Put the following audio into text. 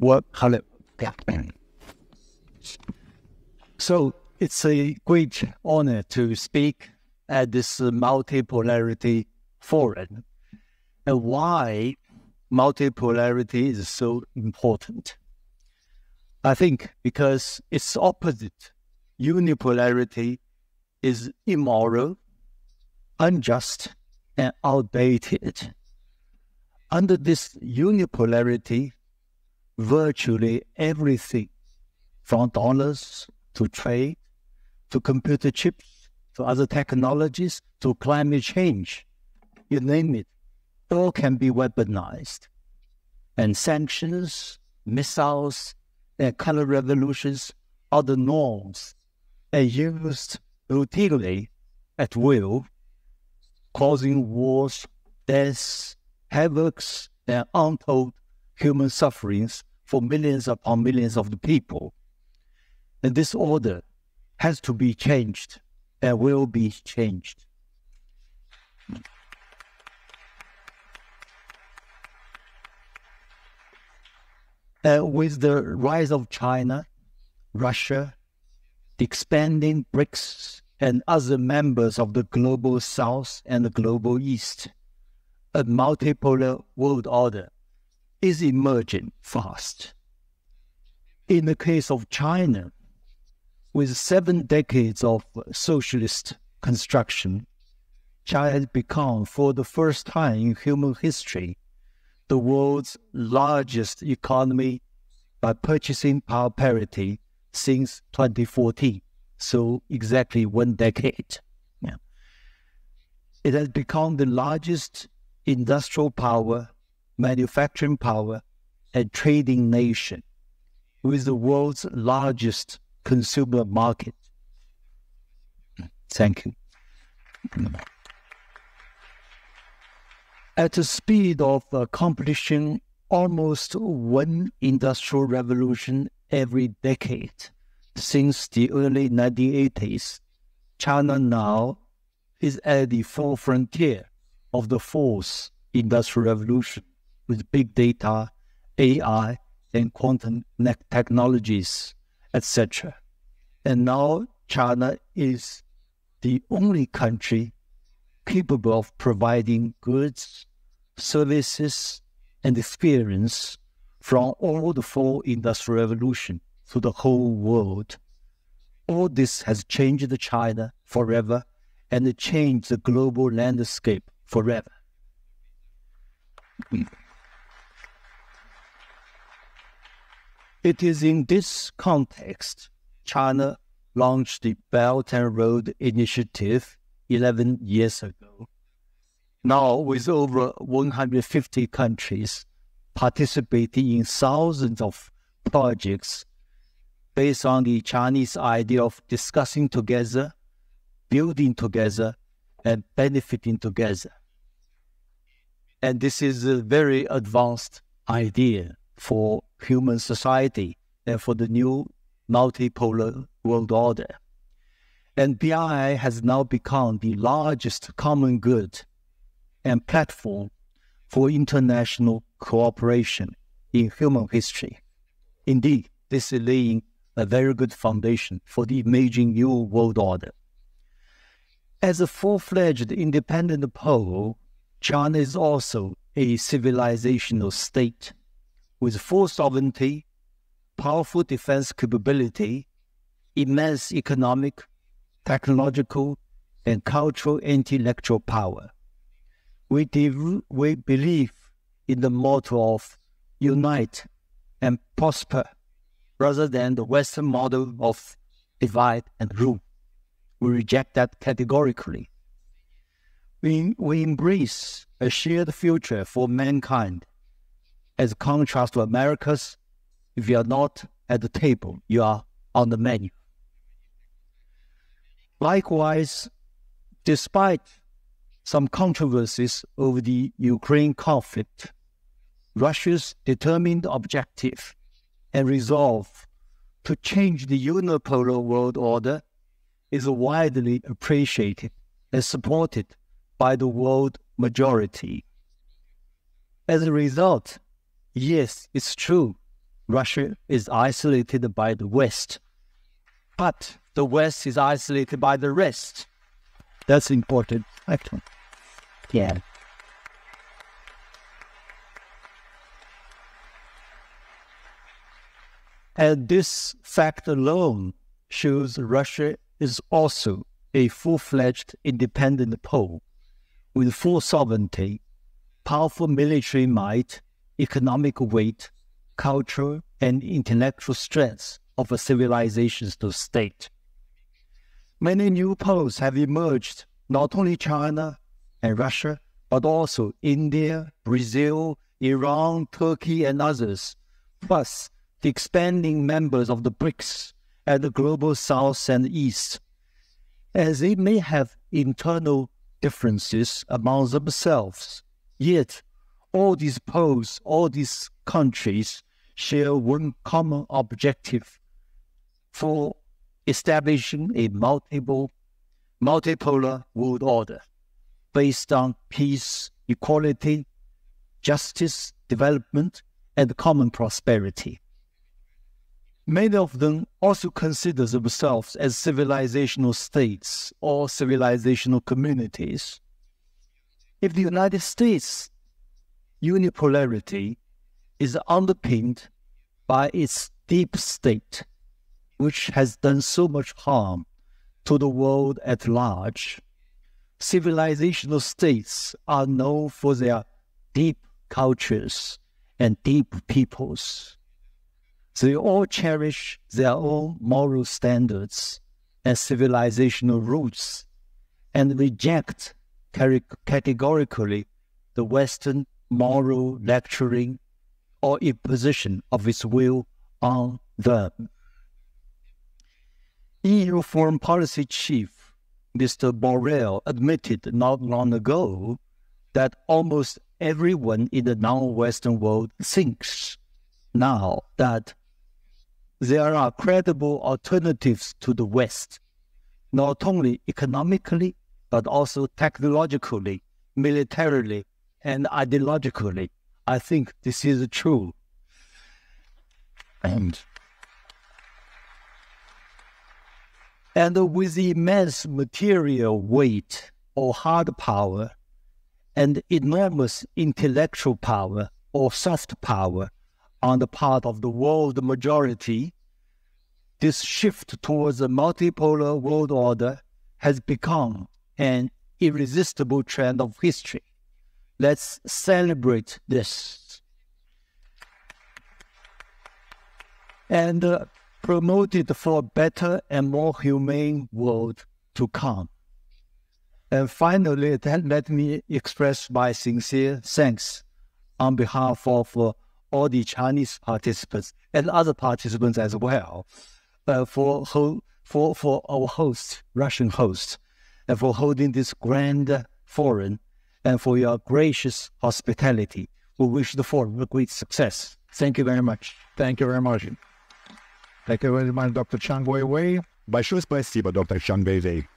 Hello. Yeah. So it's a great honor to speak at this Multipolarity Forum. And why multipolarity is so important? I think because its opposite, unipolarity, is immoral, unjust, and outdated. Under this unipolarity, virtually everything, from dollars to trade, to computer chips, to other technologies, to climate change, you name it, all can be weaponized. And sanctions, missiles, and color revolutions are the norms and used routinely at will, causing wars, deaths, havocs, and untold human sufferings for millions upon millions of the people. And this order has to be changed and will be changed. With the rise of China, Russia, the expanding BRICS, and other members of the Global South and the Global East, a multipolar world order is emerging fast. In the case of China, with 7 decades of socialist construction, China has become, for the first time in human history, the world's largest economy by purchasing power parity since 2014. So exactly 1 decade. Yeah. It has become the largest industrial power, manufacturing power, and trading nation, with the world's largest consumer market. Thank you. At the speed of accomplishing almost 1 industrial revolution every decade since the early 1980s, China now is at the full frontier of the 4th industrial revolution with big data, AI, and quantum technologies, etc. And now China is the only country capable of providing goods, services, and experience from all the 4 industrial revolutions to the whole world. All this has changed China forever and changed the global landscape forever. It is in this context China launched the Belt and Road Initiative 11 years ago. Now, with over 150 countries participating in thousands of projects based on the Chinese idea of discussing together, building together, and benefiting together. And this is a very advanced idea for human society and for the new multipolar world order. And BRI has now become the largest common good and platform for international cooperation in human history. Indeed, this is laying a very good foundation for the emerging new world order. As a full-fledged independent pole, China is also a civilizational state with full sovereignty, powerful defense capability, immense economic, technological, and cultural intellectual power. We believe in the motto of unite and prosper rather than the Western model of divide and rule. We reject that categorically. We embrace a shared future for mankind. As a contrast to America's, if you are not at the table, you are on the menu. Likewise, despite some controversies over the Ukraine conflict, Russia's determined objective and resolve to change the unipolar world order is widely appreciated and supported by the world majority. As a result, yes, it's true, Russia is isolated by the West, but the West is isolated by the rest. That's important. Excellent. Yeah. And this fact alone shows Russia is also a full-fledged independent pole with full sovereignty, powerful military might, economic weight, cultural and intellectual strength of a civilization's state. Many new poles have emerged, not only China and Russia, but also India, Brazil, Iran, Turkey, and others, plus the expanding members of the BRICS and the global South and East. As they may have internal differences among themselves, yet all these poles, all these countries share one common objective for establishing a multipolar world order based on peace, equality, justice, development, and common prosperity. Many of them also consider themselves as civilizational states or civilizational communities. If the United States' unipolarity is underpinned by its deep state, which has done so much harm to the world at large, civilizational states are known for their deep cultures and deep peoples. They all cherish their own moral standards and civilizational roots and reject categorically the Western moral lecturing or imposition of its will on them. EU Foreign Policy Chief Mr. Borrell admitted not long ago that almost everyone in the non-Western world thinks now that there are credible alternatives to the West, not only economically, but also technologically, militarily, and ideologically. I think this is true. And with immense material weight or hard power and enormous intellectual power or soft power on the part of the world majority, this shift towards a multipolar world order has become an irresistible trend of history. Let's celebrate this and promote it for a better and more humane world to come. And finally, let me express my sincere thanks on behalf of all the Chinese participants and other participants as well, for our host, Russian host, and for holding this grand forum, and for your gracious hospitality. We wish the forum a great success. Thank you very much. Thank you very much. Thank you very much, Dr. Zhang Weiwei. Большое спасибо, Dr. Zhang Weiwei.